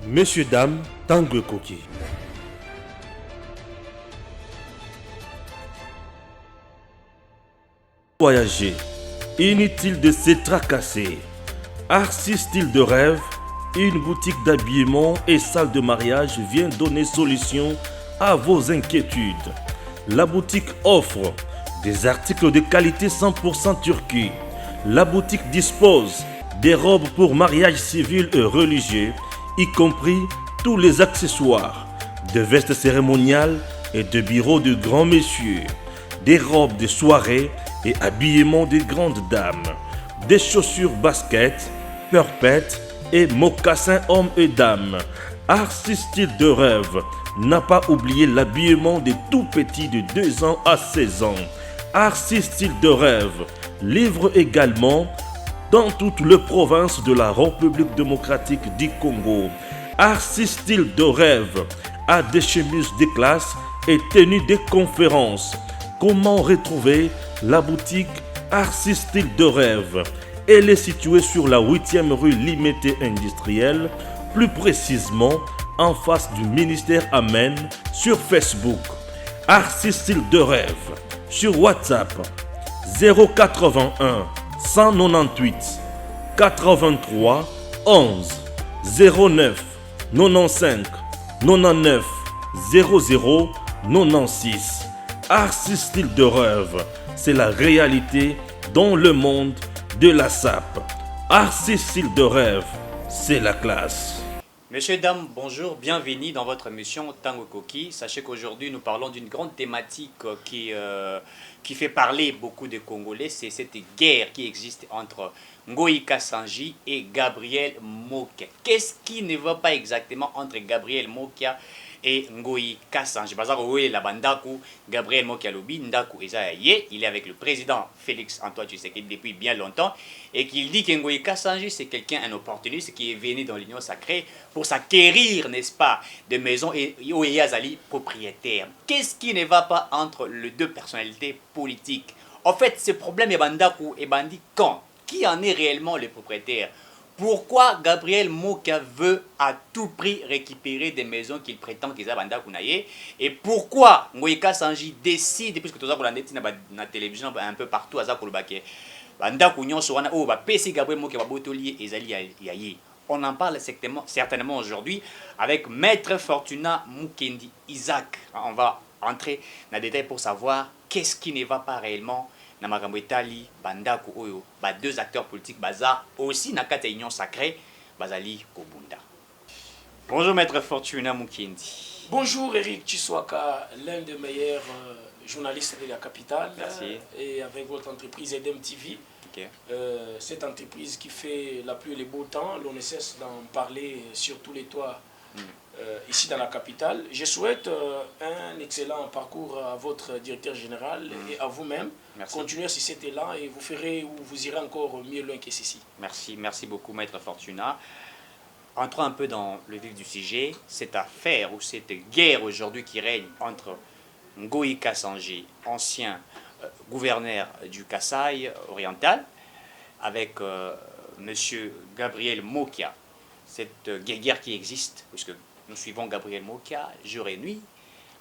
Messieurs, dames, Tanguy Koki. Voyager, inutile de se tracasser. Arcis Style de Rêve, une boutique d'habillement et salle de mariage vient donner solution à vos inquiétudes. La boutique offre des articles de qualité 100% Turquie. La boutique dispose des robes pour mariage civil et religieux, y compris tous les accessoires, de vestes cérémoniales et de bureaux de grands messieurs, des robes de soirée et habillement de grandes dames, des chaussures basket, perpètes et mocassins hommes et dames. Arcis Style de Rêve n'a pas oublié l'habillement des tout petits de 2 ans à 16 ans. Arcis Style de Rêve livre également dans toutes les provinces de la République démocratique du Congo. Arcis Style de Rêve a des chemises de classe et tenues de conférences. Comment retrouver la boutique Arcis Style de Rêve? Elle est située sur la 8e rue Limité Industrielle, plus précisément en face du ministère Amen, sur Facebook. Arcis Style de Rêve sur WhatsApp 081 198 83 11 09 95 99 00 96. Arcis Style de Rêve, c'est la réalité dans le monde de la SAP. Arcis Style de Rêve, c'est la classe. Messieurs, dames, bonjour, bienvenue dans votre émission Tanguy Koki. Sachez qu'aujourd'hui nous parlons d'une grande thématique qui fait parler beaucoup de Congolais. C'est cette guerre qui existe entre Ngoï Kassanji et Gabriel Mokia. Qu'est-ce qui ne va pas exactement entre Gabriel Mokia et Ngoï Kassanji? Parce que la bandaku Gabriel Mokia Lobi Ndaku Ezaye, il est avec le président Félix Antoine Tshisekedi depuis bien longtemps et qu'il dit que Ngoï Kassanji c'est quelqu'un, un opportuniste qui est venu dans l'Union sacrée pour s'acquérir, n'est-ce pas, de maisons et Yazali propriétaire. Qu'est-ce qui ne va pas entre les deux personnalités politiques? En fait, ce problème est bandaku et bandi quand? Qui en est réellement le propriétaire? Pourquoi Gabriel Mokia veut à tout prix récupérer des maisons qu'il prétend qu'ils ont banda kunaye? Et pourquoi Ngoï Kassanji décide, puisque tout ça qu'on a dit dans la télévision un peu partout à Zakolobake, banda kunyon soana oh ba pesi Gabriel Mokia ba botoli ezali yaye. On en parle certainement aujourd'hui avec Maître Fortuna Mukendi Isaac. On va entrer dans les détails pour savoir qu'est-ce qui ne va pas réellement na makambo etali bandako oyo ba deux acteurs politiques baza aussi na kata union sacrée bazali kobunda. Bonjour Maître Fortuna Mukendi. Bonjour Eric Chiswaka, l'un des meilleurs journalistes de la capitale. Merci. Et avec votre entreprise Edem TV. Okay. Cette entreprise qui fait la pluie et le beau temps, l'on ne cesse d'en parler sur tous les toits ici dans la capitale. Je souhaite un excellent parcours à votre directeur général et à vous-même. Continuez sur cet élan et vous ferez ou vous irez encore mieux loin que ceci. Merci, merci beaucoup Maître Fortuna. Entrons un peu dans le vif du sujet. Cette affaire ou cette guerre aujourd'hui qui règne entre Ngoï Kassanji, ancien gouverneur du Kasaï oriental, avec monsieur Gabriel Mokia. Cette guerre qui existe, puisque nous suivons Gabriel Mokia jour et nuit,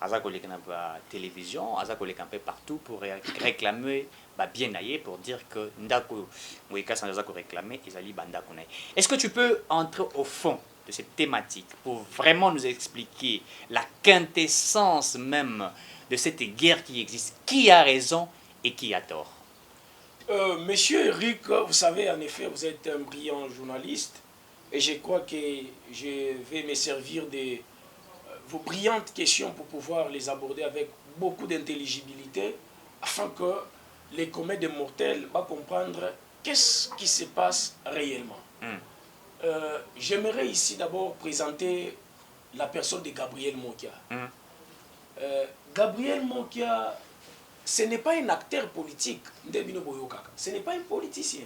à la télévision, à la partout pour réclamer bien aillé, pour dire que Ndako Moika sans réclamer Ezali Bandakounay. Est-ce que tu peux entrer au fond de cette thématique pour vraiment nous expliquer la quintessence même de cette guerre qui existe? Qui a raison et qui a tort? Monsieur Eric, vous savez, en effet, vous êtes un brillant journaliste et je crois que je vais me servir de vos brillantes questions pour pouvoir les aborder avec beaucoup d'intelligibilité afin que les communs des mortels vont comprendre qu'est-ce qui se passe réellement. J'aimerais ici d'abord présenter la personne de Gabriel Mokia. Gabriel Mokia, ce n'est pas un acteur politique, ce n'est pas un politicien.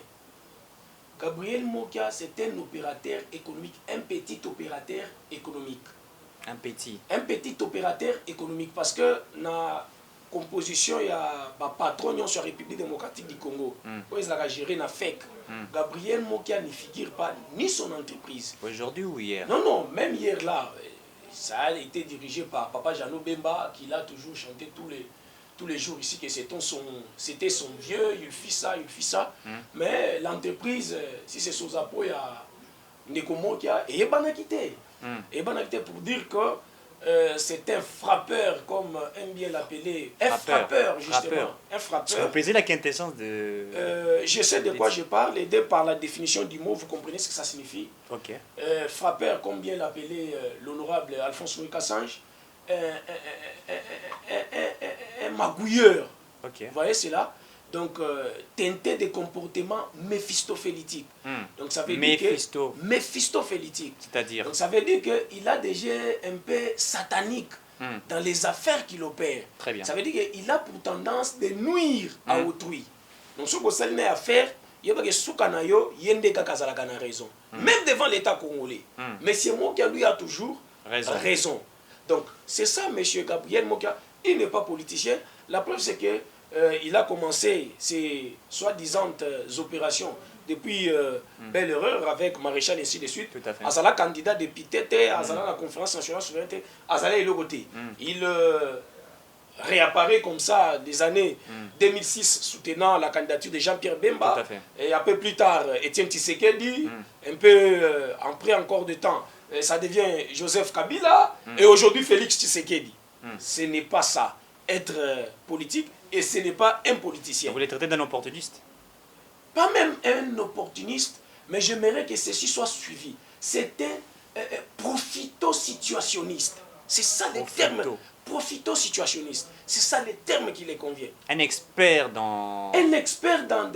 Gabriel Mokia, c'est un opérateur économique, un petit opérateur économique. Un petit opérateur économique, parce que dans composition il y a patron sur la République démocratique du Congo. Où ils ont géré na FEC. Gabriel Mokia ne figure pas ni son entreprise. Aujourd'hui ou hier? Non, non, même hier là, ça a été dirigé par Papa Jano Bemba, qui l'a toujours chanté tous les jours ici, que c'était son vieux, il fit ça, il fit ça. Mais l'entreprise, si c'est sous appui, il y a Nekomo qui a... Et il a quitté. Et il a quitté pour dire que c'est un frappeur, comme aime bien l'appeler. Un frappeur, justement. Un frappeur. Vous pesez la quintessence de... je sais de quoi je parle, aidé par la définition du mot, vous comprenez ce que ça signifie. Ok. Frappeur, comme bien l'appelait l'honorable Alphonse Louis Kassange, un magouilleur. Ok. Vous voyez cela? Donc, teinté de comportements méphistophélitique. Donc, ça veut dire que... Méphistophélitique. C'est-à-dire? Donc, ça veut dire qu'il a des jeux un peu sataniques dans les affaires qu'il opère. Très bien. Ça veut dire qu'il a pour tendance de nuire à autrui. Donc, ce que vous avez à faire, il y a raison. Même devant l'État congolais. Mais c'est Mokia, lui, a toujours raison. Donc, c'est ça, M. Gabriel Mokia. Il n'est pas politicien. La preuve, c'est que il a commencé ses soi-disant opérations depuis Belle Erreur avec Maréchal et ainsi de suite. Azala candidat député, Azala la conférence nationale souveraineté, Azala est le côté. Il réapparaît comme ça des années 2006 soutenant la candidature de Jean-Pierre Bemba. Et un peu plus tard, Étienne Tshisekedi, un peu après encore de temps, ça devient Joseph Kabila et aujourd'hui Félix Tshisekedi. Ce n'est pas ça, être politique. Et ce n'est pas un politicien. Vous les traitez d'un opportuniste? Pas même un opportuniste, mais j'aimerais que ceci soit suivi. C'est un profito-situationniste. C'est ça le terme. Profito-situationniste. C'est ça le terme qui les convient. Un expert dans... Un expert dans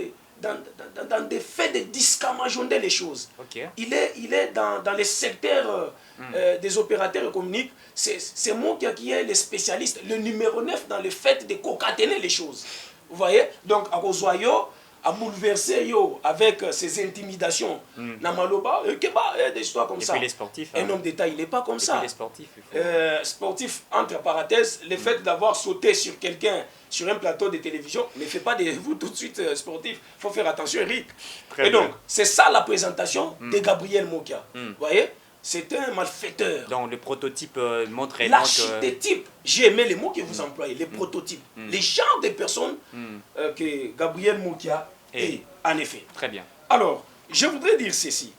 des faits de discamajonder les choses. Okay. Il est dans les secteurs des opérateurs économiques. C'est moi qui est le spécialiste, le numéro 9 dans le fait de concaténer les choses. Vous voyez? Donc, à Rosoyo, à bouleverser yo, avec ses intimidations. Namaloba, des histoires comme ça. Et puis les sportifs. Un homme d'État, il n'est pas comme ça. Puis les sportifs. Sportif, entre parenthèses, le fait d'avoir sauté sur quelqu'un sur un plateau de télévision ne fait pas de vous tout de suite sportif. Il faut faire attention, Eric. Très et bien. donc, c'est ça la présentation de Gabriel Mokia. Vous voyez? C'est un malfaiteur. Donc, le prototype montre... L'archétype, j'ai aimé les mots que vous employez, les prototypes. Les genres de personnes que Gabriel Mokia est, en effet. Très bien. Alors, je voudrais dire ceci.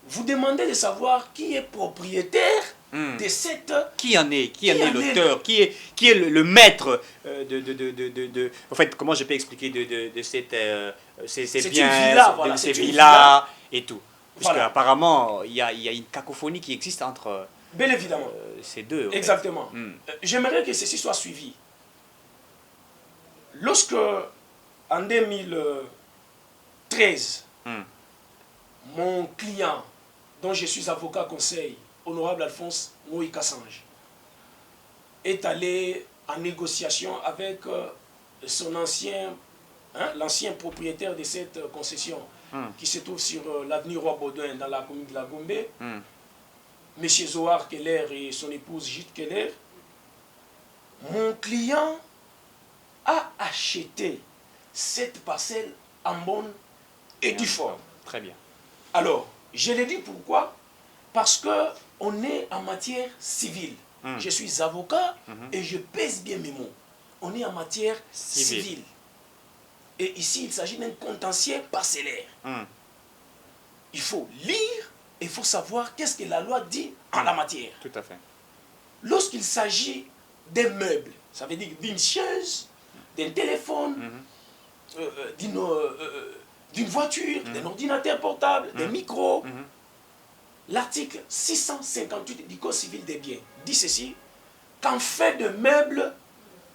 Vous demandez de savoir qui est propriétaire de cette... Qui en est? Qui en est l'auteur? Qui est le maître En fait, comment je peux expliquer de cette... ces biens, voilà, ces villas et tout. Parce Voilà. qu'apparemment, il y a une cacophonie qui existe entre Bien évidemment. ces deux. Exactement. J'aimerais que ceci soit suivi. Lorsque, en 2013, mon client, dont je suis avocat conseil, honorable Alphonse Moïse Kassange, est allé en négociation avec son ancien, l'ancien propriétaire de cette concession, qui se trouve sur l'avenue Roi-Baudouin dans la commune de la Gombe, M. Zohar Keller et son épouse Jit Keller. Mon client a acheté cette parcelle en bonne et due forme. Très bien. Alors, je l'ai dit pourquoi? Parce qu'on est en matière civile. Je suis avocat et je pèse bien mes mots. On est en matière civile. Et ici, il s'agit d'un contentieux parcellaire. Il faut lire et il faut savoir qu'est-ce que la loi dit en la matière. Tout à fait. Lorsqu'il s'agit d'un meuble, ça veut dire d'une chaise, d'un téléphone, d'une voiture, d'un ordinateur portable, d'un micro, l'article 658 du Code civil des biens dit ceci, qu'en fait de meubles,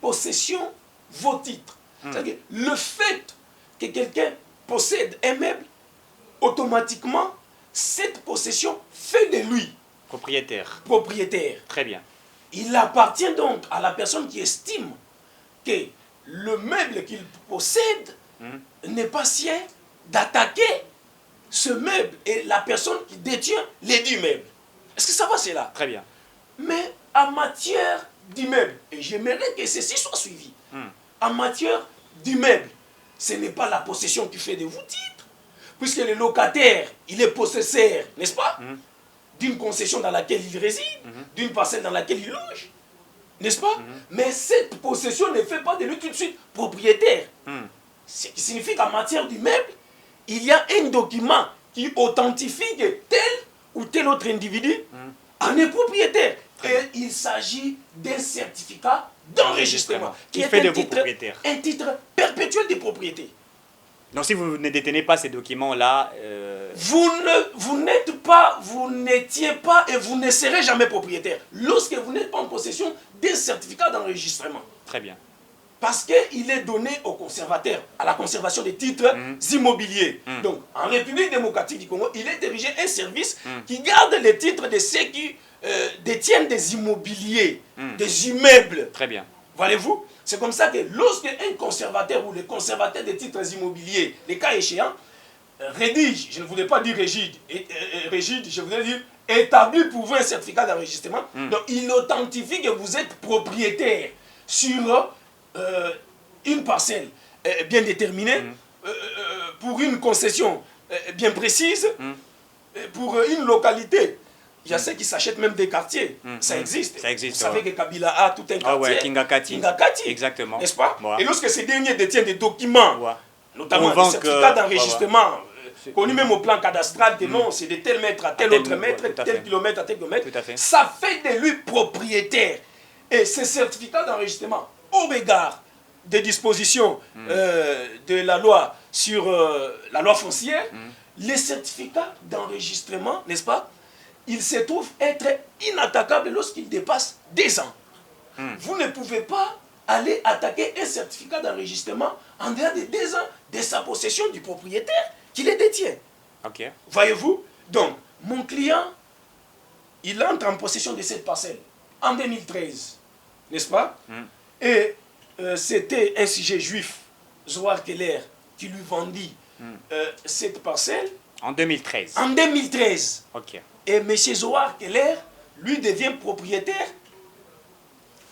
possession, vos titres. C'est-à-dire le fait que quelqu'un possède un meuble, automatiquement, cette possession fait de lui Propriétaire. propriétaire. Très bien. Il appartient donc à la personne qui estime que le meuble qu'il possède n'est pas sien d'attaquer ce meuble et la personne qui détient les 10 meubles. Est-ce que ça va, c'est là? Très bien. Mais en matière d'immeuble, et j'aimerais que ceci soit suivi, en matière d'immeuble, ce n'est pas la possession qui fait de vous titres, puisque le locataire, il est possesseur, n'est-ce pas, d'une concession dans laquelle il réside, d'une parcelle dans laquelle il loge, n'est-ce pas? Mais cette possession ne fait pas de lui tout de suite propriétaire. Ce qui signifie qu'en matière d'immeuble, il y a un document qui authentifie que tel ou tel autre individu en est propriétaire. Et il s'agit d'un certificat d'enregistrement qui est fait de vous propriétaire. Un titre perpétuel de propriété. Donc si vous ne détenez pas ces documents-là... Vous n'étiez pas et vous ne serez jamais propriétaire lorsque vous n'êtes pas en possession d'un certificat d'enregistrement. Très bien. Parce qu'il est donné au conservateur, à la conservation des titres immobiliers. Donc, en République démocratique du Congo, il est dirigé un service qui garde les titres de ceux qui détiennent des immobiliers, des immeubles. Très bien. Voyez-vous? C'est comme ça que lorsque un conservateur ou le conservateur des titres immobiliers, les cas échéants, rédige, je ne voulais pas dire rigide, je voulais dire établi pour vous un certificat d'enregistrement, donc il authentifie que vous êtes propriétaire sur une parcelle bien déterminée, pour une concession bien précise, pour une localité. Il y a ceux qui s'achètent même des quartiers. Ça existe. Ça existe. Vous savez que Kabila a tout un quartier. Ah ouais, Kingakati. Kingakati. Exactement. N'est-ce pas? Ouais. Et lorsque ces derniers détiennent des documents, notamment des certificats d'enregistrement, connus même au plan cadastral, que non, c'est de tel mètre à tel autre mètre, tel kilomètre à tel kilomètre, ça fait de lui propriétaire. Et ces certificats d'enregistrement, au regard des dispositions de la loi sur la loi foncière, les certificats d'enregistrement, n'est-ce pas, ils se trouvent être inattaquables lorsqu'ils dépassent 2 ans. Vous ne pouvez pas aller attaquer un certificat d'enregistrement en dehors de 2 ans de sa possession du propriétaire qui les détient. Ok. Voyez-vous? Donc, mon client, il entre en possession de cette parcelle en 2013, n'est-ce pas? Et c'était un sujet juif, Zohar Keller, qui lui vendit cette parcelle. En 2013. En 2013. Ok. Et M. Zohar Keller, lui, devient propriétaire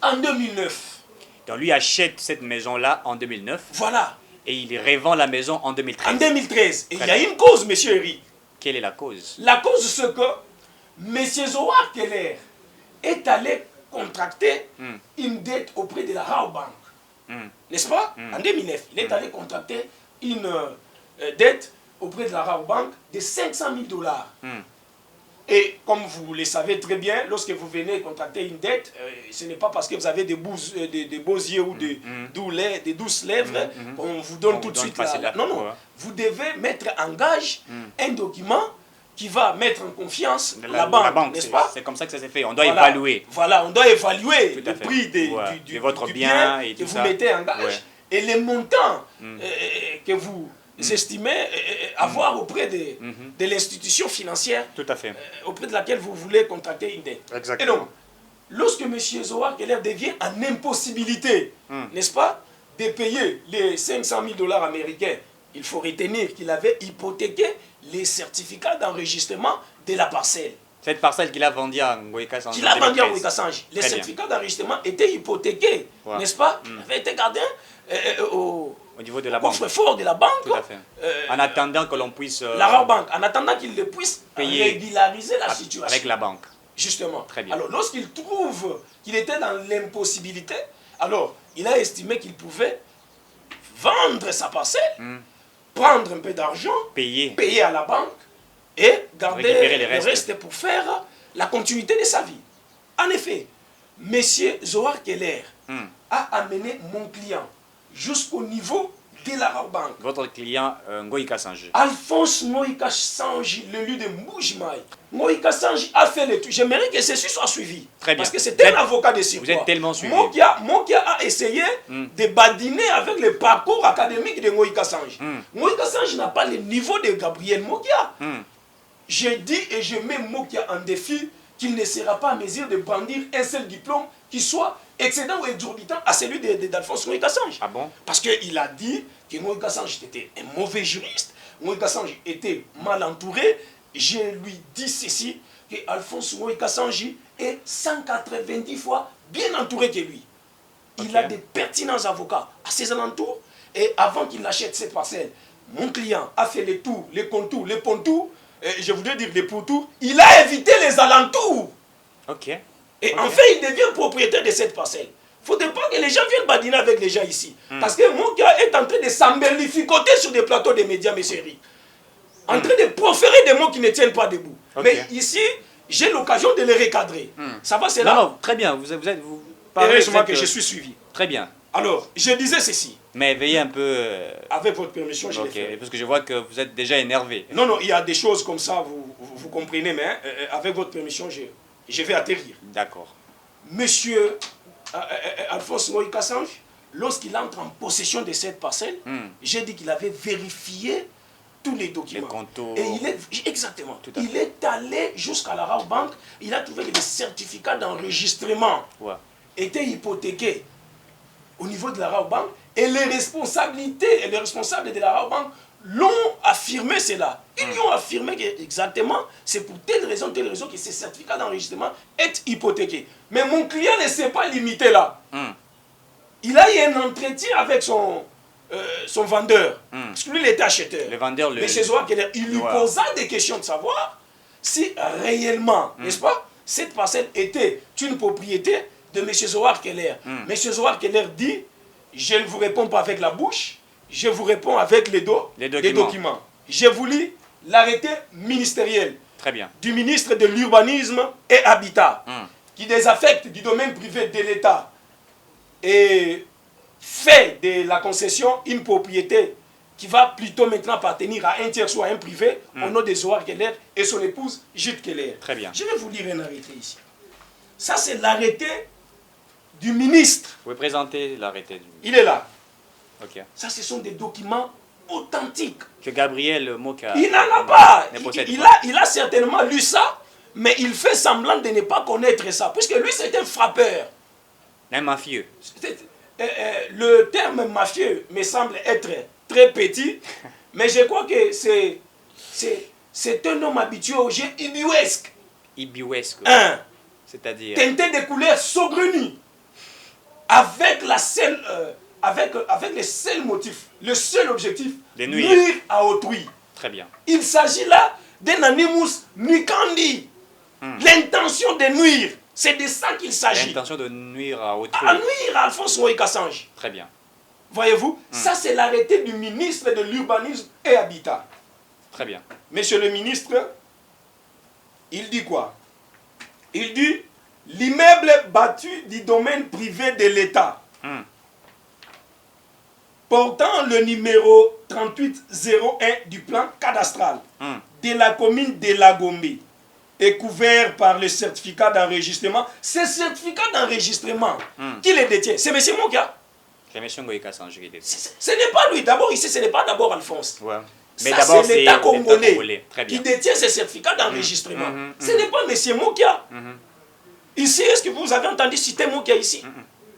en 2009. Donc lui achète cette maison-là en 2009. Voilà. Et il revend la maison en 2013. En 2013. Et il y a une cause, M. Eric. Quelle est la cause? La cause, c'est que M. Zohar Keller est allé contracter une dette auprès de la Rabobank. N'est-ce pas? En 2009, il est allé contracter une dette auprès de la Rabobank de 500 000 $. Et comme vous le savez très bien, lorsque vous venez contracter une dette, ce n'est pas parce que vous avez des beaux yeux ou des douces lèvres qu'on vous donne tout de suite la... Non, non. Vous devez mettre en gage un document qui va mettre en confiance la banque, n'est-ce pas? C'est comme ça que ça s'est fait. On doit évaluer. Voilà, on doit évaluer le prix de votre bien et que tout vous mettez en gage et les montants que vous estimez avoir auprès de l'institution financière auprès de laquelle vous voulez contracter une dette. Exactement. Et donc, lorsque M. Zohar Keller devient en impossibilité, n'est-ce pas, de payer les 500 000 $ américains, il faut retenir qu'il avait hypothéqué les certificats d'enregistrement de la parcelle. Cette parcelle qu'il a vendue à Ngoïka Sanji. Qu'il a vendue à Ngoïka Sanji. Les certificats d'enregistrement étaient hypothéqués, n'est-ce pas? Avaient été gardés au niveau de la banque. Coffre-fort de la banque. Tout à fait. En attendant que l'on puisse... la Rabobank, en attendant qu'il puisse régulariser la situation. Avec la banque. Justement. Très bien. Alors, lorsqu'il trouve qu'il était dans l'impossibilité, alors, il a estimé qu'il pouvait vendre sa parcelle, prendre un peu d'argent, payer à la banque et garder le reste pour faire la continuité de sa vie. En effet, M. Zohar Keller a amené mon client jusqu'au niveau de la Rabobank. Votre client, Ngoïka Sanji. Alphonse Ngoïka Sanji, l'élu de Mboujmaï. Ngoïka Sanji a fait le tout. J'aimerais que ceci soit suivi. Très bien. Parce que c'est un avocat de surcroît. Vous êtes tellement suivi. Mokia a essayé de badiner avec le parcours académique de Ngoïka Sanji. Ngoïka Sanji n'a pas le niveau de Gabriel Mokia. Je dis et je mets Mokia en défi qu'il ne sera pas à mesure de brandir un seul diplôme qui soit excédent ou exorbitant à celui d'Alphonse Ngoïka Sanji. Ah bon? Parce qu'il a dit que Ngoïka Sanji était un mauvais juriste, Ngoïka Sanji était mal entouré, je lui dis ceci, que Alphonse Ngoï Kassanji est 190 fois bien entouré que lui. Il a des pertinents avocats à ses alentours. Et avant qu'il achète cette parcelle, mon client a fait les tours, les contours, les pontours, je voudrais dire les pourtours. Il a évité les alentours. Et enfin, il devient propriétaire de cette parcelle. Il ne faudrait pas que les gens viennent badiner avec les gens ici. Parce que mon gars est en train de s'embellificoter sur des plateaux de médias, monsieur Eric. En train de proférer des mots qui ne tiennent pas debout. Mais ici, j'ai l'occasion de les recadrer. Ça va, c'est là? Non, très bien. Vous heureusement que je suis suivi. Très bien. Alors, je disais ceci. Mais veillez un peu... Avec votre permission, je l'ai fait. Parce que je vois que vous êtes déjà énervé. Non, non, il y a des choses comme ça, vous comprenez, mais avec votre permission, je vais atterrir. D'accord. Monsieur Alphonse Ngoï Kassanji, lorsqu'il entre en possession de cette parcelle, j'ai dit qu'il avait vérifié tous les documents. Les contours. Et exactement. Il est allé jusqu'à la Rabobank, il a trouvé que les certificats d'enregistrement étaient hypothéqués au niveau de la Rabobank, et les responsabilités et les responsables de la Rabobank l'ont affirmé cela. Ils lui ont affirmé que exactement, c'est pour telle raison que ces certificats d'enregistrement est hypothéqués. Mais mon client ne s'est pas limité là. Il a eu un entretien avec son vendeur. Parce que lui, il était acheteur. Le vendeur, mais chez Zohar Keller, il lui posa des questions de savoir si réellement, n'est-ce pas, cette parcelle était une propriété de M. Zohar Keller. M. Zohar Keller dit, je ne vous réponds pas avec la bouche, je vous réponds avec les documents. Je vous lis l'arrêté ministériel du ministre de l'Urbanisme et Habitat qui désaffecte du domaine privé de l'État et fait de la concession une propriété qui va plutôt maintenant appartenir à un tiers, soit un privé, au nom de Zohar Keller et son épouse Judith Keller. Très bien. Je vais vous lire un arrêté ici. Ça, c'est l'arrêté du ministre. Vous pouvez présenter l'arrêté du ministre. Il est là. Ça, ce sont des documents authentiques. Que Gabriel Moka... Il n'en a pas. Il a certainement lu ça, mais il fait semblant de ne pas connaître ça, puisque lui, c'est un frappeur. Un mafieux. Le terme mafieux me semble être très petit, mais je crois que c'est un homme habitué au jeu ibiuesque. Ibiuesque. C'est-à-dire... Teinté de couleurs saugrenues, avec la seule... avec le seul motif, le seul objectif, de nuire à autrui. Très bien. Il s'agit là d'un animus nucandi. L'intention de nuire, c'est de ça qu'il s'agit. L'intention de nuire à autrui. À nuire à Alphonse Ngoï Kassanji. Très bien. Voyez-vous, ça c'est l'arrêté du ministre de l'Urbanisme et Habitat. Très bien. Monsieur le ministre, il dit quoi? Il dit, l'immeuble battu du domaine privé de l'État, portant le numéro 3801 du plan cadastral de la commune de Lagombe, est couvert par le certificat d'enregistrement. Ce certificat d'enregistrement, qui le détient? C'est M. Moka. C'est M. Ngoï Kassanji qui détient. Ce n'est pas lui. D'abord, ici, ce n'est pas d'abord Alphonse. Mais d'abord, c'est l'État congolais qui détient ce certificat d'enregistrement. Ce n'est pas M. Moka. Ici, est-ce que vous avez entendu citer Moka ici?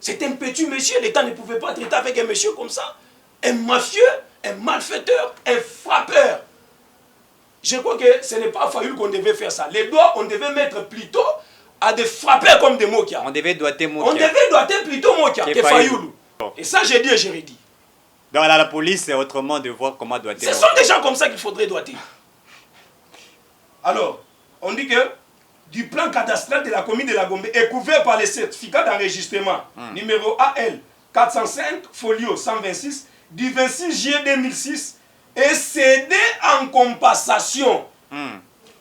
C'est un petit monsieur. L'État ne pouvait pas traiter avec un monsieur comme ça. Un mafieux, un malfaiteur, un frappeur. Je crois que ce n'est pas à Fayoul qu'on devait faire ça. Les doigts, on devait mettre plutôt à des frappeurs comme des Moka. On devait doiter Moka. On devait doiter plutôt Moka que Fayoul. Et ça, j'ai dit et j'ai redit. Donc là, la police, c'est autrement de voir comment doiter Moka. Ce sont des gens comme ça qu'il faudrait doiter. Alors, on dit que du plan cadastral de la commune de Lagombe est couvert par les certificats d'enregistrement numéro AL 405 folio 126 du 26 juillet 2006 et cédé en compensation.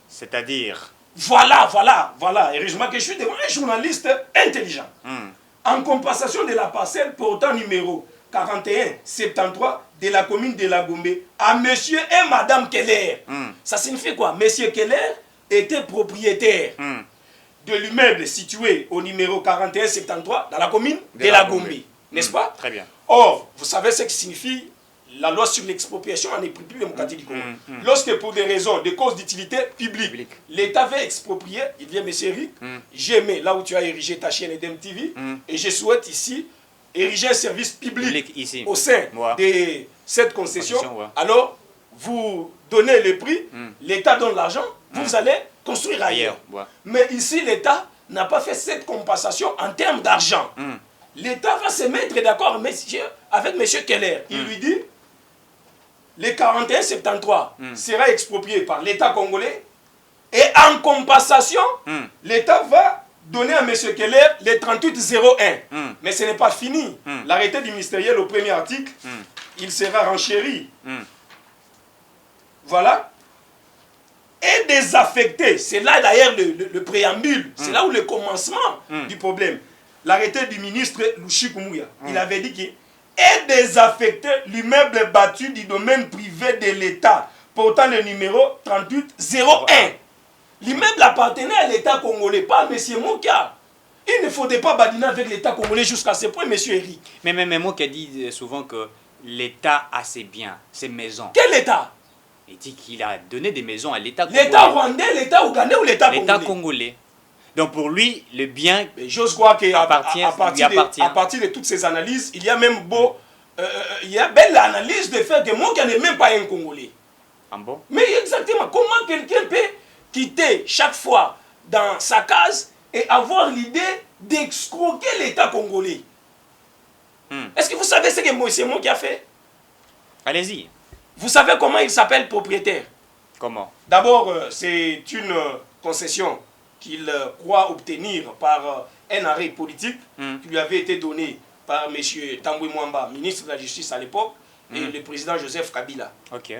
C'est-à-dire? Voilà. Heureusement que je suis devant un journaliste intelligent. En compensation de la parcelle portant numéro 4173 de la commune de Lagombe à monsieur et madame Keller. Ça signifie quoi? Monsieur Keller était propriétaire de l'immeuble situé au numéro 4173 dans la commune de Lagombe. N'est-ce pas? Très bien. Or, vous savez ce que signifie la loi sur l'expropriation en République démocratique du Congo. Lorsque pour des raisons, des causes d'utilité publique, l'État veut exproprier, il vient M. Eric, j'aimais là où tu as érigé ta chaîne EDM TV, et je souhaite ici ériger un service public ici, au sein de cette concession. Alors, vous donnez le prix, l'État donne l'argent, vous allez construire ailleurs. Mais ici, l'État n'a pas fait cette compensation en termes d'argent. L'État va se mettre d'accord avec M. Keller. Il lui dit, les 41-73 sera exproprié par l'État congolais et en compensation, l'État va donner à M. Keller les 38-01. Mais ce n'est pas fini. L'arrêté du ministériel au premier article, il sera renchéri. Voilà. Et désaffecté. C'est là d'ailleurs le préambule. C'est là où le commencement du problème. L'arrêté du ministre Lushikumouya, il avait dit qu'il est désaffecté l'immeuble battu du domaine privé de l'État, portant le numéro 3801. L'immeuble appartenait à l'État congolais, pas à M. Mokia. Il ne faudrait pas badiner avec l'État congolais jusqu'à ce point, M. Eric. Mais Mokia dit souvent que l'État a ses biens, ses maisons. Quel État? Il dit qu'il a donné des maisons à l'État congolais. L'État rwandais, l'État ougandais ou l'État congolais? L'État congolais. Donc pour lui, le bien j'ose croire qu'à à partir de toutes ces analyses, il y a même il y a belle analyse de fait que Mokia n'est même pas un Congolais. Ah bon? Mais exactement, comment quelqu'un peut quitter chaque fois dans sa case et avoir l'idée d'escroquer l'État congolais? Est-ce que vous savez ce que c'est Mokia a fait? Allez-y. Vous savez comment il s'appelle propriétaire? Comment? D'abord, c'est une concession qu'il croit obtenir par un arrêt politique qui lui avait été donné par M. Tambwe Mwamba, ministre de la Justice à l'époque, et le président Joseph Kabila.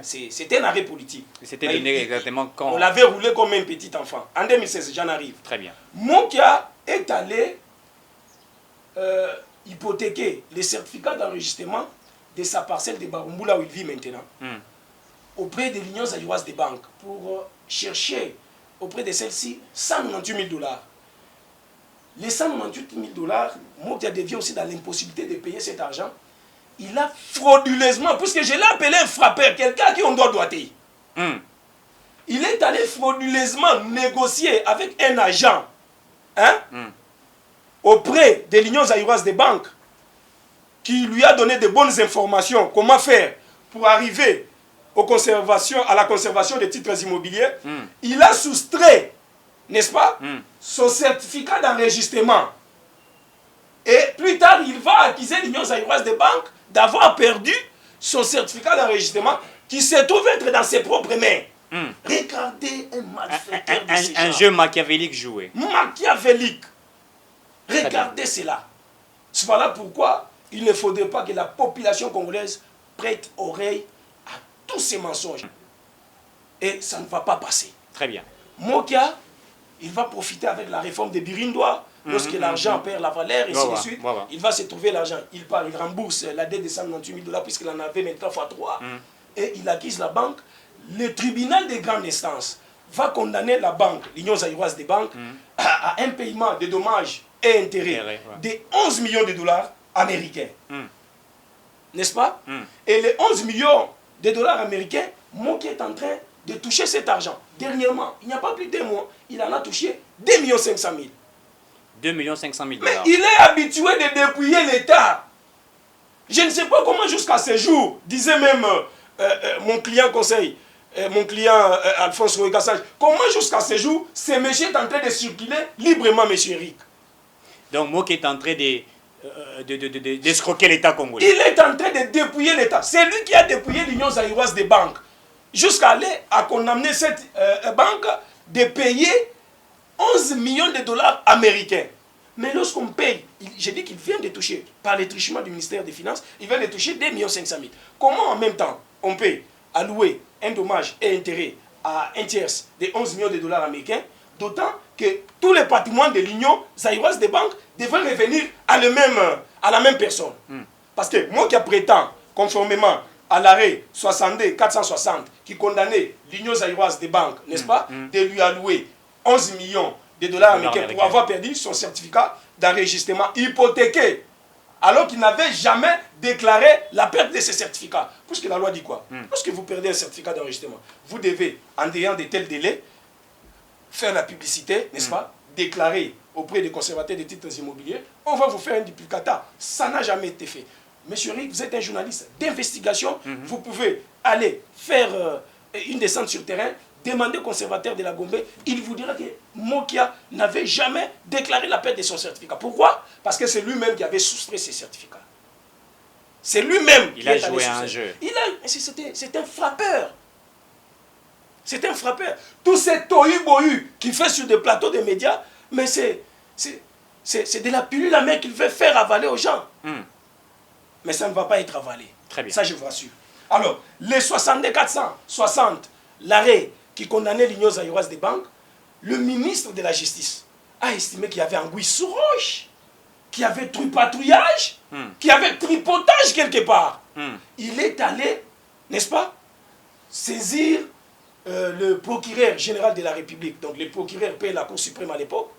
C'était un arrêt politique. C'était donné exactement quand? On l'avait roulé comme un petit enfant. En 2016, j'en arrive. Très bien. Mokia est allé hypothéquer les certificats d'enregistrement de sa parcelle de Barumbula où il vit maintenant auprès de l'Union zaïroise des banques pour chercher auprès de celle-ci 198 000 dollars. Les 198 000 dollars, Mokia devient aussi dans l'impossibilité de payer cet argent. Il a frauduleusement, puisque je l'ai appelé un frappeur, quelqu'un à qui on doit doiter. Il est allé frauduleusement négocier avec un agent auprès de l'Union zaïroise des banques qui lui a donné de bonnes informations, comment faire pour arriver à la conservation des titres immobiliers. Il a soustrait, n'est-ce pas, son certificat d'enregistrement. Et plus tard, il va accuser l'Union zaïroise des banques d'avoir perdu son certificat d'enregistrement qui se trouve être dans ses propres mains. Regardez un malfaiteur de ce genre. Un jeu machiavélique joué. Machiavélique. Regardez cela. Voilà pourquoi il ne faudrait pas que la population congolaise prête oreille à tous ces mensonges. Et ça ne va pas passer. Très bien. Mokia, il va profiter avec la réforme de Birindoa. Lorsque l'argent perd la valeur, et ainsi de suite, il va se trouver l'argent. Il part, il rembourse la dette de 198 000 dollars puisqu'il en avait maintenant fois 3. Et il acquise la banque. Le tribunal de grande instance va condamner la banque, l'Union zaïroise des banques, à un paiement de dommages et intérêts de 11 millions de dollars américains. N'est-ce pas? Et les 11 millions de dollars américains, Mokia est en train de toucher cet argent. Dernièrement, il n'y a pas plus de 2 mois, il en a touché 2 500 000. 2 500 000 Mais dollars. il est habitué de dépouiller l'État. Je ne sais pas comment jusqu'à ce jour, disait même mon client conseil, mon client Alphonse Roy-Kassage, comment jusqu'à ce jour, ce monsieur est en train de circuler librement, monsieur Eric. Donc Mokia est en train d'escroquer l'État congolais. Il est en train de dépouiller l'État. C'est lui qui a dépouillé l'Union zaïroise des banques. Jusqu'à aller à condamner cette banque de payer 11 millions de dollars américains. Mais lorsqu'on paye, j'ai dit qu'il vient de toucher, par les truchements du ministère des Finances, il vient de toucher 2 500 000. Comment en même temps on peut allouer un dommage et intérêt à un tiers de 11 millions de dollars américains, d'autant que tous les patrimoines de l'Union zaïroise des banques devraient revenir à la même personne. Parce que moi qui prétend, conformément à l'arrêt 62-460 qui condamnait l'Union zaïroise des banques, n'est-ce pas, de lui allouer 11 millions de dollars américains pour avoir perdu son certificat d'enregistrement hypothéqué, alors qu'il n'avait jamais déclaré la perte de ce certificat. Puisque la loi dit quoi? Lorsque vous perdez un certificat d'enregistrement, vous devez, en ayant de tels délais, faire la publicité, n'est-ce pas, déclarer auprès des conservateurs des titres immobiliers, on va vous faire un duplicata. Ça n'a jamais été fait. Monsieur Rick, vous êtes un journaliste d'investigation, vous pouvez aller faire une descente sur terrain, demandez aux conservateurs de la Gombe, il vous dira que Mokia n'avait jamais déclaré la perte de son certificat. Pourquoi? Parce que c'est lui-même qui avait soustrait ses certificats. C'est lui-même qui a joué à un jeu. C'est un frappeur. C'est un frappeur. Tout ce tohu-bohu qu'il fait sur des plateaux de médias, mais c'est de la pilule à main qu'il veut faire avaler aux gens. Mais ça ne va pas être avalé. Très bien. Ça, je vous rassure. Alors, les 62-460, l'arrêt qui condamnait l'Union zaïroise des banques, le ministre de la Justice a estimé qu'il y avait anguille sous roche, qu'il y avait tripatouillage, qu'il y avait tripotage quelque part. Il est allé, n'est-ce pas, saisir le procureur général de la République, donc le procureur paie la Cour suprême à l'époque,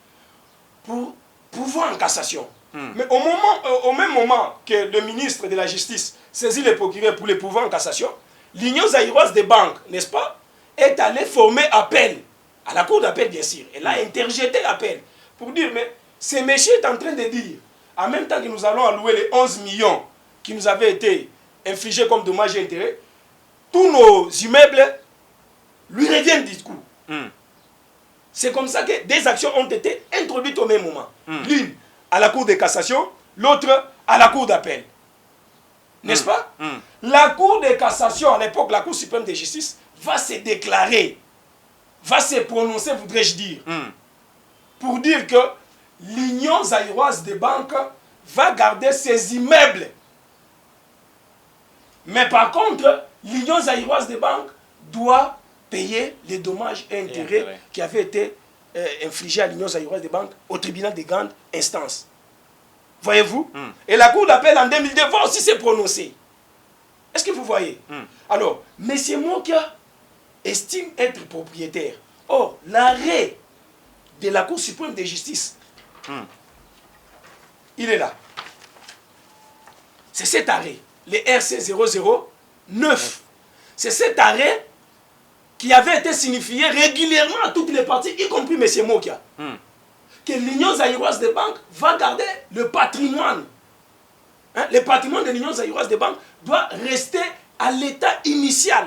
pour pouvoir en cassation. Mais au même moment que le ministre de la Justice saisit le procureur pour les pouvoirs en cassation, l'Union zaïroise des banques, n'est-ce pas, est allée former appel, à la Cour d'appel bien sûr. Elle a interjeté appel pour dire, mais ce monsieur est en train de dire, en même temps que nous allons allouer les 11 millions qui nous avaient été infligés comme dommages et intérêts, tous nos immeubles lui reviennent du coup. C'est comme ça que des actions ont été introduites au même moment. L'une à la Cour de cassation, l'autre à la Cour d'appel. N'est-ce pas? La Cour de cassation, à l'époque, la Cour suprême de justice, va se déclarer, va se prononcer, voudrais-je dire, pour dire que l'Union zaïroise des banques va garder ses immeubles. Mais par contre, l'Union zaïroise des banques doit payer les dommages et intérêts qui avaient été infligés à l'Union zaïroise des banques au tribunal de grande instance. Voyez-vous? Et la Cour d'appel en 2002 va aussi se prononcer. Est-ce que vous voyez? Alors, M. Mokia estime être propriétaire. Or, l'arrêt de la Cour suprême de justice, il est là. C'est cet arrêt, le RC 009. C'est cet arrêt qui avait été signifié régulièrement à toutes les parties, y compris M. Mokia, que l'Union zaïroise des banques va garder le patrimoine. Le patrimoine de l'Union zaïroise des banques doit rester à l'état initial.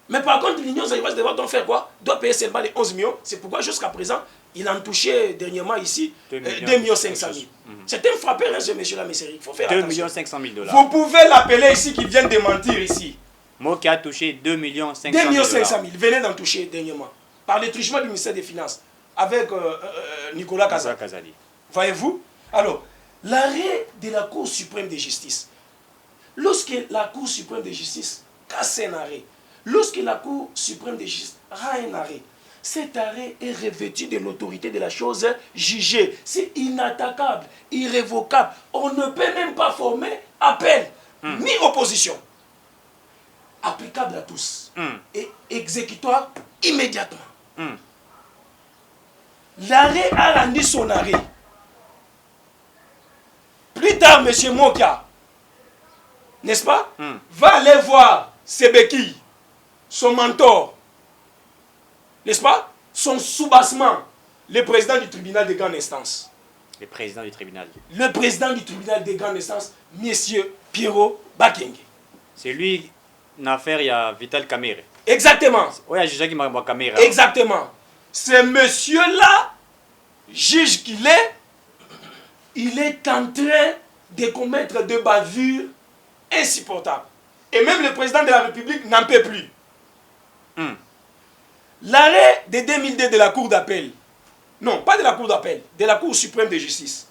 Mais par contre, l'Union zaïroise des banques doit faire quoi? Doit payer seulement les 11 millions. C'est pourquoi jusqu'à présent, il en touché dernièrement ici 2 500 000. C'est un frappeur, hein, ce monsieur-là, mais il faut faire 2 500 000 $. Vous pouvez l'appeler ici, qui vient de mentir ici. Mokia a touché 2 500 000 000 $. Venez d'en toucher dernièrement. Par le truchement du ministère des Finances, avec Nicolas Kazali. Voyez-vous? Alors, l'arrêt de la Cour suprême de justice, lorsque la Cour suprême de justice casse un arrêt, lorsque la Cour suprême de justice rend un arrêt, cet arrêt est revêtu de l'autorité de la chose jugée. C'est inattaquable, irrévocable. On ne peut même pas former appel, ni opposition. Applicable à tous. Et exécutoire immédiatement. L'arrêt a rendu son arrêt. Plus tard, M. Mokia, n'est-ce pas, va aller voir Sebeki, son mentor, n'est-ce pas, son soubassement, le président du tribunal de grande instance. Le président du tribunal. Le président du tribunal de grande instance, M. Pierrot Bakenge. C'est lui, une affaire, il y a Vital Kamere. Exactement. Oui, il y a Jacques Kamere. Exactement. Ce monsieur-là, juge qu'il est, il est en train de commettre des bavures insupportables. Et même le président de la République n'en peut plus. L'arrêt de 2002 de la Cour d'appel, non, pas de la Cour d'appel, de la Cour suprême de justice,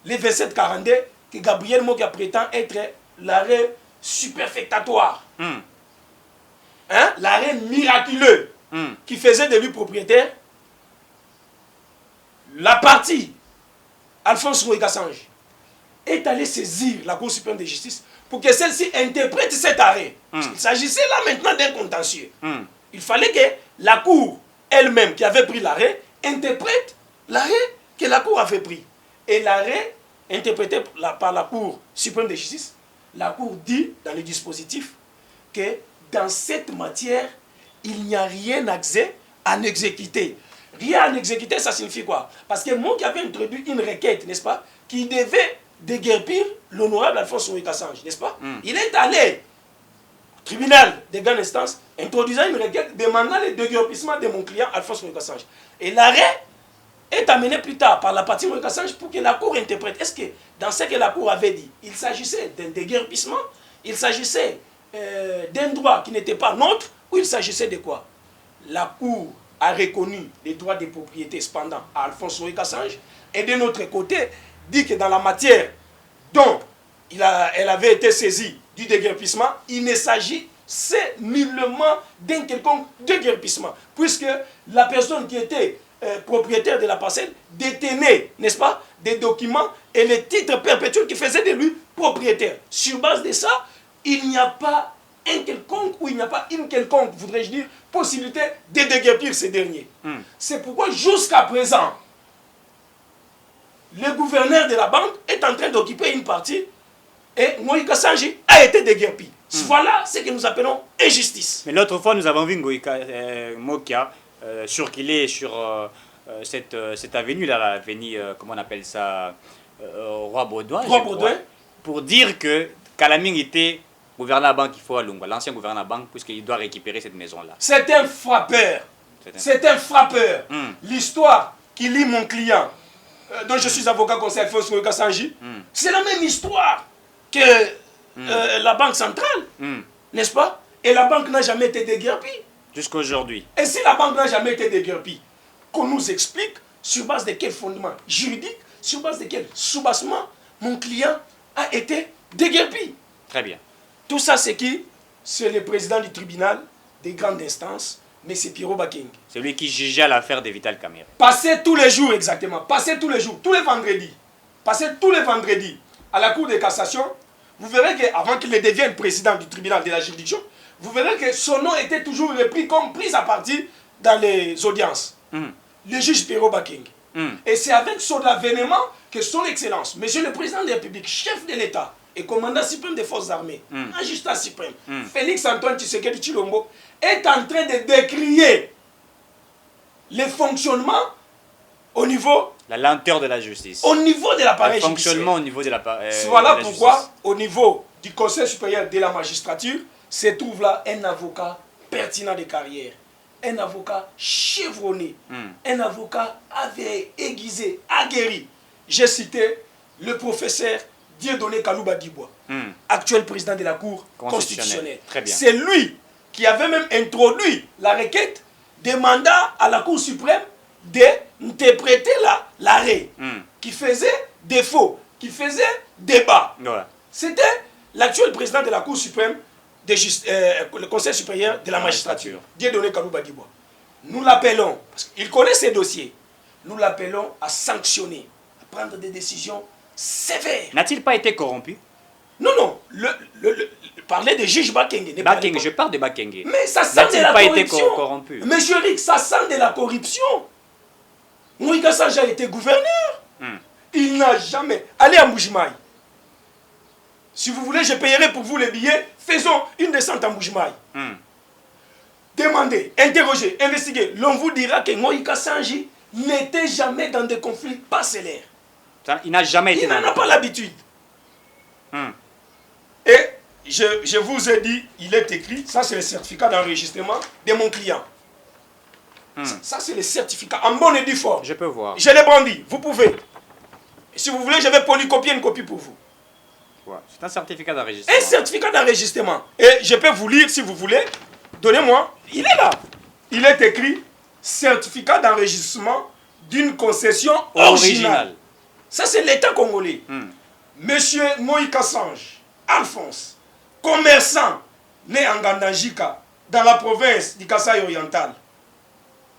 les 2742, que Gabriel Mokia prétend être l'arrêt superfectatoire. L'arrêt miraculeux qui faisait de lui propriétaire, la partie Alphonse Roy-Gassange est allé saisir la Cour suprême de justice pour que celle-ci interprète cet arrêt. Il s'agissait là maintenant d'un contentieux. Il fallait que la Cour elle-même qui avait pris l'arrêt interprète l'arrêt que la Cour avait pris. Et l'arrêt interprété par la Cour suprême de justice, la Cour dit dans le dispositif que dans cette matière, il n'y a rien à exécuter. Rien à exécuter, ça signifie quoi? Parce que moi qui avait introduit une requête, n'est-ce pas, qui devait déguerpir l'honorable Alphonse Roy-Gassange, n'est-ce pas? Il est allé tribunal de grande instance introduisant une requête demandant le déguerpissement de mon client Alphonse Moïka Sange. Et l'arrêt est amené plus tard par la partie Moïka Sange pour que la Cour interprète. Est-ce que dans ce que la Cour avait dit, il s'agissait d'un déguerpissement, il s'agissait d'un droit qui n'était pas nôtre, ou il s'agissait de quoi? La Cour a reconnu les droits des propriétés cependant à Alphonse Moïka Sange, et de notre côté, dit que dans la matière dont elle avait été saisie du déguerpissement, il ne s'agit nullement d'un quelconque déguerpissement, puisque la personne qui était propriétaire de la parcelle détenait, n'est-ce pas, des documents et les titres perpétuels qui faisaient de lui propriétaire. Sur base de ça, il n'y a pas un quelconque, ou il n'y a pas une quelconque, voudrais-je dire, possibilité de déguerpir ces derniers. C'est pourquoi jusqu'à présent, le gouverneur de la banque est en train d'occuper une partie et Moïka Sange a été déguerpi. Voilà ce que nous appelons injustice. Mais l'autre fois, nous avons vu Mokia circuler sur cette avenue-là, l'avenue, comment on appelle ça, Roi Baudouin. Roi Baudouin. Pour dire que Kalaming était gouverneur à la banque, il faut à Lungwa, l'ancien gouverneur à la banque, puisqu'il doit récupérer cette maison-là. C'est un frappeur. C'est un frappeur. L'histoire qui lie mon client, dont je suis avocat conseil Alphonse Moïka Sange, c'est la même histoire que la Banque centrale, n'est-ce pas? Et la banque n'a jamais été déguerpie. Jusqu'à aujourd'hui. Et si la banque n'a jamais été déguerpie, qu'on nous explique sur base de quel fondement juridique, sur base de quel soubassement mon client a été déguerpi. Très bien. Tout ça, c'est qui? C'est le président du tribunal des grandes instances, M. Pierrot Bakeng. C'est lui qui jugeait l'affaire de Vital Kamerhe. Passez tous les jours, exactement. Passez tous les jours, tous les vendredis. Passez tous les vendredis à la Cour de cassation. Vous verrez qu'avant qu'il ne devienne président du tribunal de la juridiction, vous verrez que son nom était toujours repris comme prise à partie dans les audiences. Le juge Pierrot Bakeng. Et c'est avec son avènement que son excellence, monsieur le président de la République, chef de l'État et commandant suprême des forces armées, magistrat suprême, Félix Antoine Tshisekedi Tshilombo, est en train de décrier les fonctionnements au niveau... La lenteur de la justice. Au niveau de l'appareil judiciaire. Le fonctionnement au niveau de l'appareil Voilà pourquoi, au niveau du Conseil supérieur de la magistrature, se trouve là un avocat pertinent de carrière, un avocat chevronné, un avocat aiguisé, aguerri. J'ai cité le professeur Dieudonné Kalouba Dibois, actuel président de la Cour constitutionnelle. C'est lui qui avait même introduit la requête demandant à la Cour suprême d'interpréter l'arrêt qui faisait défaut, qui faisait débat. C'était l'actuel président de la Cour suprême, le Conseil supérieur de la magistrature, Dieudonné Kalouba Dibois. Nous l'appelons, parce qu'il connaît ces dossiers, nous l'appelons à sanctionner, à prendre des décisions sévères. N'a-t-il pas été corrompu? Non, non. Parler de juge Bakenge. Bakenge, je parle de Bakenge. Mais ça sent de la pas corruption. Été corrompu? Monsieur Rick, ça sent de la corruption. Moïka Sange a été gouverneur. Il n'a jamais... Allez à Mbujimaï. Si vous voulez, je payerai pour vous les billets. Faisons une descente à Mbujimaï. Demandez, interrogez, investiguez. L'on vous dira que Moïka Sange n'était jamais dans des conflits parcellaires. Il n'a jamais été dans... Il n'en a pas l'habitude. Et je vous ai dit, il est écrit, ça c'est le certificat d'enregistrement de mon client. Ça c'est le certificat, en bonne et due forme. Je peux voir. Je l'ai brandi, vous pouvez. Et si vous voulez, je vais polycopier une copie pour vous. C'est un certificat d'enregistrement. Un certificat d'enregistrement. Et je peux vous lire si vous voulez. Donnez-moi, il est là. Il est écrit certificat d'enregistrement d'une concession originale. Ça c'est l'État congolais. Monsieur Moïka Sange, Alphonse, commerçant né en Gandajika, dans la province du Kasaï oriental,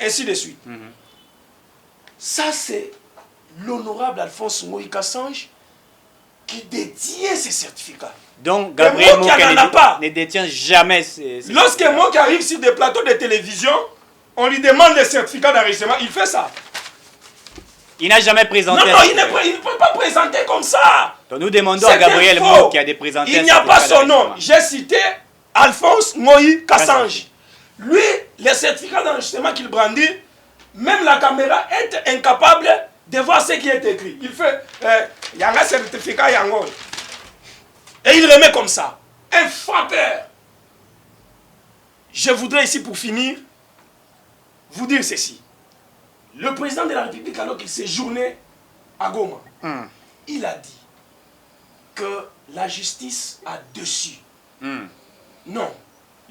ainsi de suite. Ça, c'est l'honorable Alphonse Moïka Sange qui détient ces certificats. Donc, Gabriel Mokia ne détient jamais ces Lorsque Mokia arrive sur des plateaux de télévision, on lui demande les certificats d'enregistrement, il fait ça. Il n'a jamais présenté. Non, il ne peut pas présenter comme ça. Donc nous demandons à Gabriel Mo qui a des présentations. Il n'y a pas son nom. J'ai cité Alphonse Moïka Sange. Lui, les certificats d'enregistrement qu'il brandit, même la caméra est incapable de voir ce qui est écrit. Il fait, il y a un certificat, et il remet comme ça. Un frappeur. je voudrais ici, pour finir, vous dire ceci. Le président de la République, alors qu'il séjournait à Goma, il a dit que la justice a dessus. Non,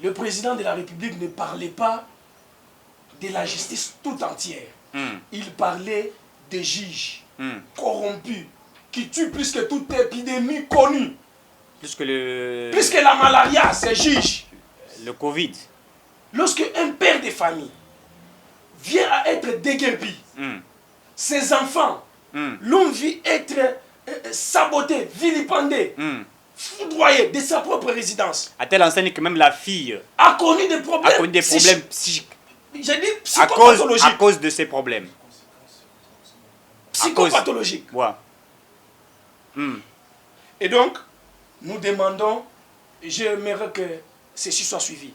le président de la République ne parlait pas de la justice tout entière. Il parlait des juges corrompus qui tuent plus que toute épidémie connue. Plus que la malaria, ces juges. Le Covid. Lorsque un père de famille vient à être déguerpi, ses enfants l'ont vu être saboté, vilipendé, foudroyé de sa propre résidence. À telle enseigne que même la fille a connu des problèmes, psychiques. J'ai dit psychopathologiques. À cause de ces problèmes. Psychopathologiques. Ouais. Et donc, nous demandons, j'aimerais que ceci soit suivi,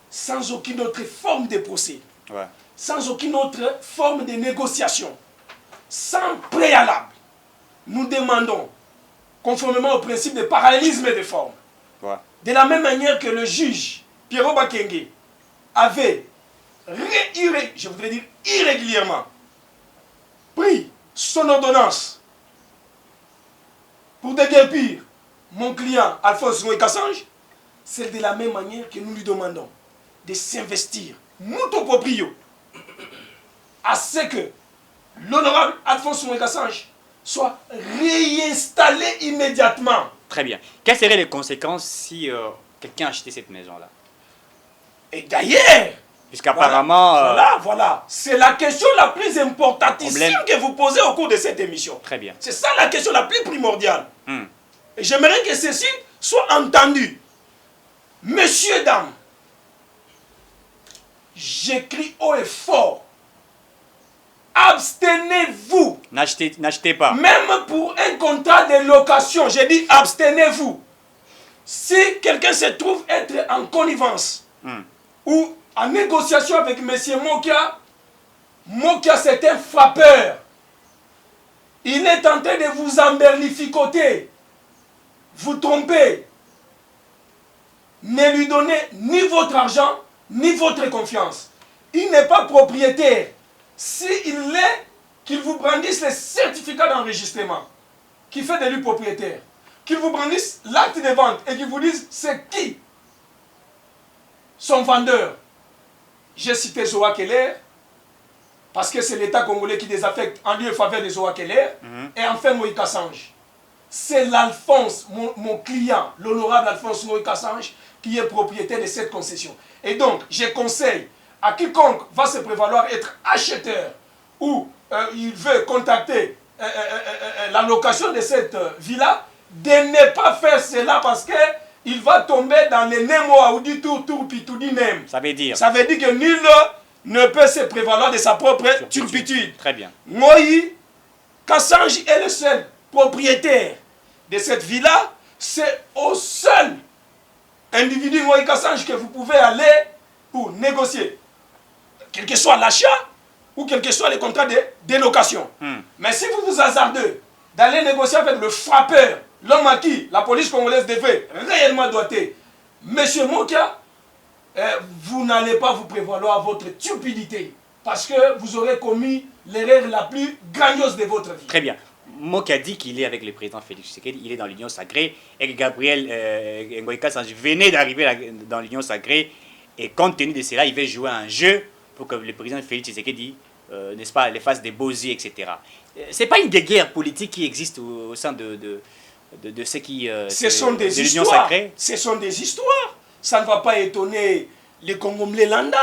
sans aucune autre forme de procès, sans aucune autre forme de négociation, sans préalable. Nous demandons, conformément au principe de parallélisme de forme, de la même manière que le juge Pierrot Bakenge avait je voudrais dire irrégulièrement pris son ordonnance pour déguerpir mon client Alphonse Ngoï Kassange, c'est de la même manière que nous lui demandons de s'investir mutuo proprio à ce que l'honorable Alphonse Ngoï Kassange soit réinstallé immédiatement. Très bien. Quelles seraient les conséquences si quelqu'un achetait cette maison-là? Et d'ailleurs, puisqu'apparemment... Voilà. C'est la question la plus importantissime que vous posez au cours de cette émission. Très bien. C'est ça la question la plus primordiale. Et j'aimerais que ceci soit entendu. Messieurs, dames, j'écris haut et fort. Abstenez-vous. N'achetez pas. Même pour un contrat de location, j'ai dit abstenez-vous. Si quelqu'un se trouve être en connivence ou en négociation avec M. Mokia, Mokia c'est un frappeur. Il est en train de vous emberlificoter, vous tromper. Ne lui donnez ni votre argent, ni votre confiance. Il n'est pas propriétaire. S'il l'est, qu'il vous brandisse les certificats d'enregistrement qui fait de lui propriétaire. Qu'il vous brandisse l'acte de vente et qu'il vous dise c'est qui son vendeur. J'ai cité Zoa Keller parce que c'est l'État congolais qui désaffecte en lieu et faveur de Zoa Keller. Et enfin Ngoï Kassange. C'est l'Alphonse, mon client, l'honorable Alphonse Ngoï Kassange, qui est propriétaire de cette concession. Et donc, je conseille à quiconque va se prévaloir être acheteur ou il veut contacter la location de cette villa, de ne pas faire cela parce que il va tomber dans les Nemo ou du tour pitoudi nem. Ça veut dire que nul ne peut se prévaloir de sa propre turpitude. Très bien. Ngoï Kassange est le seul propriétaire de cette villa. C'est au seul individu Ngoï Kassange que vous pouvez aller pour négocier, quel que soit l'achat ou quel que soit les contrats de délocation. Mais si vous vous hasardez d'aller négocier avec le frappeur, l'homme à qui la police congolaise devait réellement doter, M. Mokia, vous n'allez pas vous prévaloir votre stupidité parce que vous aurez commis l'erreur la plus grandiose de votre vie. Très bien. Mokia dit qu'il est avec le président Félix Tshisekedi, il est dans l'Union sacrée et que Gabriel Ngoï Kassange venait d'arriver dans l'Union sacrée et compte tenu de cela, il veut jouer un jeu pour que le président Félix Tshisekedi, n'est-ce pas, les fasse des beaux yeux, etc. Ce n'est pas une guerre politique qui existe au sein de ceux qui... ce sont des histoires. Sacrée. Ce sont des histoires. Ça ne va pas étonner les Congolais lambda.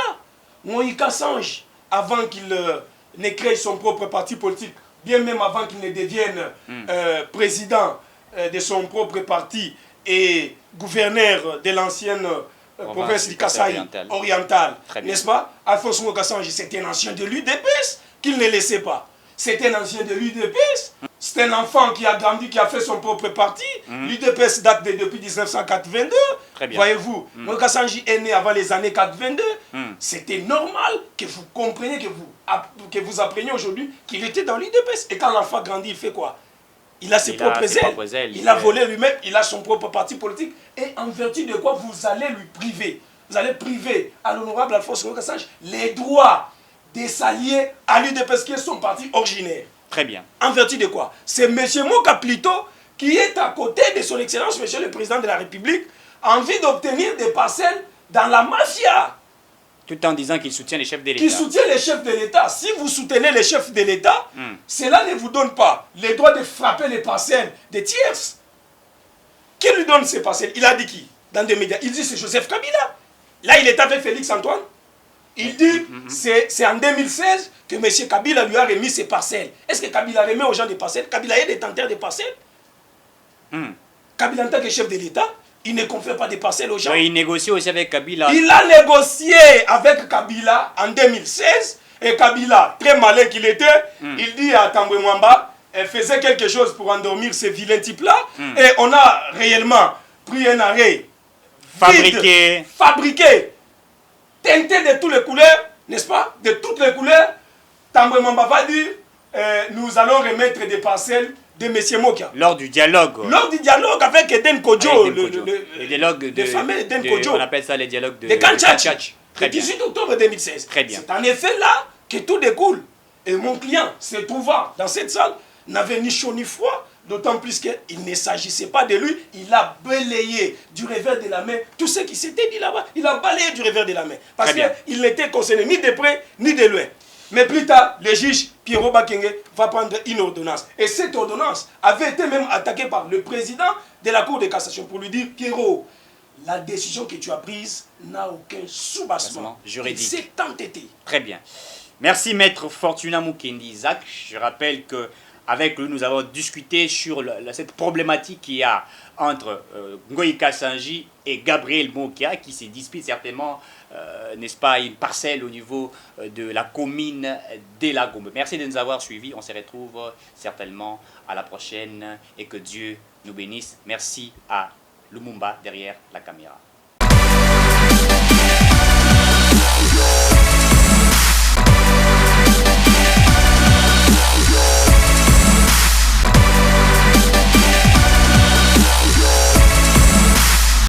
Ngoï Kassange, avant qu'il ne crée son propre parti politique, bien même avant qu'il ne devienne président de son propre parti et gouverneur de l'ancienne province du Kasaï oriental, n'est-ce pas? Alphonse Ngoï Kassange, c'était un ancien de l'UDPS qu'il ne laissait pas. C'est un ancien de l'UDPS. C'est un enfant qui a grandi, qui a fait son propre parti. L'UDPS date depuis 1982. Voyez-vous, Ngoï Kassange est né avant les années 82. C'était normal que vous compreniez, que vous appreniez aujourd'hui qu'il était dans l'UDPS. Et quand l'enfant grandit, il fait quoi? Il a ses propres ailes. Il a volé lui-même. Il a son propre parti politique. Et en vertu de quoi vous allez lui priver vous allez priver à l'honorable Alphonse Kongo Kassange les droits des s'allier à l'UDPS parce qu'ils sont partis originaires. Très bien. En vertu de quoi? C'est M. Moka plutôt qui est à côté de son excellence, M. le Président de la République, a envie d'obtenir des parcelles dans la mafia. Tout en disant qu'il soutient les chefs de l'État. Qui soutient les chefs de l'État. Si vous soutenez les chefs de l'État, cela ne vous donne pas le droit de frapper les parcelles des tierces. Qui lui donne ces parcelles? Il a dit qui? Dans des médias. Il dit c'est Joseph Kabila. Là, il est avec Félix Antoine. Il dit c'est en 2016 que M. Kabila lui a remis ses parcelles. Est-ce que Kabila remet aux gens des parcelles? Kabila est détenteur des parcelles. Kabila en tant que chef de l'État, il ne confère pas des parcelles aux gens. Oui, il négocie aussi avec Kabila. Il a négocié avec Kabila en 2016. Et Kabila, très malin qu'il était, il dit à Tambwe Mwamba, elle faisait quelque chose pour endormir ces vilains types-là. Et on a réellement pris un arrêt fabriqué, teinté de toutes les couleurs, n'est-ce pas? De toutes les couleurs. Tambwe Mwamba va dire, nous allons remettre des parcelles de M. Moka. Lors du dialogue. Lors du dialogue avec Eden Kodjo. Le dialogue de famille Eden Kodjo. On appelle ça les dialogues de Kantchach. Très Le bien. 18 octobre 2016. Très bien. C'est en effet là que tout découle. Et mon client, se trouvant dans cette salle, n'avait ni chaud ni froid, d'autant plus qu'il ne s'agissait pas de lui. Il a balayé du revers de la main tout ce qui s'était dit là-bas. Il a balayé du revers de la main. Parce qu'il n'était concerné ni de près ni de loin. Mais plus tard, le juge Pierrot Bakenge va prendre une ordonnance. Et cette ordonnance avait été même attaquée par le président de la Cour de cassation pour lui dire, Pierrot, la décision que tu as prise n'a aucun soubassement juridique. C'est entêté. Très bien. Merci Maître Fortuna Mukendi Isaac. Je rappelle que avec lui, nous avons discuté sur cette problématique qu'il y a entre Ngoï Kassanji et Gabriel Mokia, qui se disputent certainement, n'est-ce pas, une parcelle au niveau de la commune d'Elagombe. Merci de nous avoir suivis. On se retrouve certainement à la prochaine et que Dieu nous bénisse. Merci à Lumumba derrière la caméra.